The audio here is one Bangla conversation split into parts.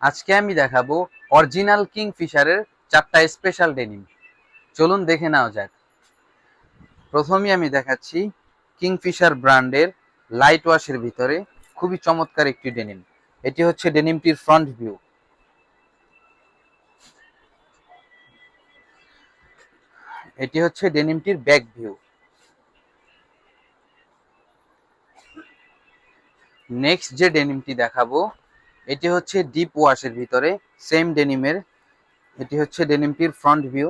আজকে আমি দেখাবো অরিজিনাল কিংফিশারের 4টা স্পেশাল ডেনিম। চলুন দেখে নেওয়া যাক। প্রথমেই আমি দেখাচ্ছি কিংফিশার ব্র্যান্ডের লাইট ওয়াশের ভিতরে খুবই চমৎকার একটি ডেনিম। এটি হচ্ছে ডেনিমটির ফ্রন্ট ভিউ। এটি হচ্ছে ডেনিমটির ব্যাক ভিউ। নেক্সট যে ডেনিমটি দেখাবো এটি হচ্ছে ডিপ ওয়াশের ভিতরে সেম ডেনিমের। এটি হচ্ছে ডেনিমটির ফ্রন্ট ভিউ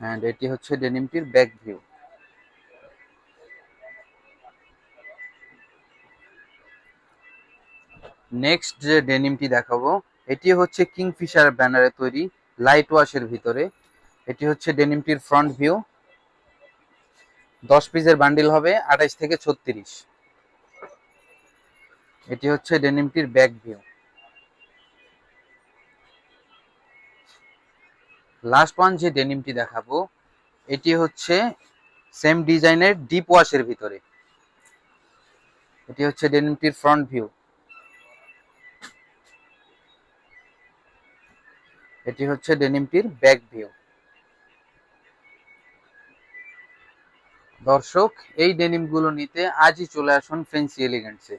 এন্ড এটি হচ্ছে ডেনিমটির ব্যাক ভিউ। নেক্সট যে ডেনিমটি দেখাবো এটি হচ্ছে কিংফিশার ব্যানারে তৈরি লাইট ওয়াশের ভিতরে। এটি হচ্ছে ডেনিমটির ফ্রন্ট ভিউ। 10 পিসের বান্ডিল হবে 28 থেকে 36। এটি হচ্ছে ডেনিমটির ব্যাক ভিউ। লাস্ট ওয়ান যে ডেনিমটি দেখাবো এটি হচ্ছে সেম ডিজাইনের ডিপ ওয়াশের ভিতরে। এটি হচ্ছে ডেনিমটির ফ্রন্ট ভিউ। এটি হচ্ছে ডেনিমটির ব্যাক ভিউ। দর্শক, এই ডেনিমগুলো নিতে আজই চলে আসুন ফ্যান্সি এলিগেন্টসে।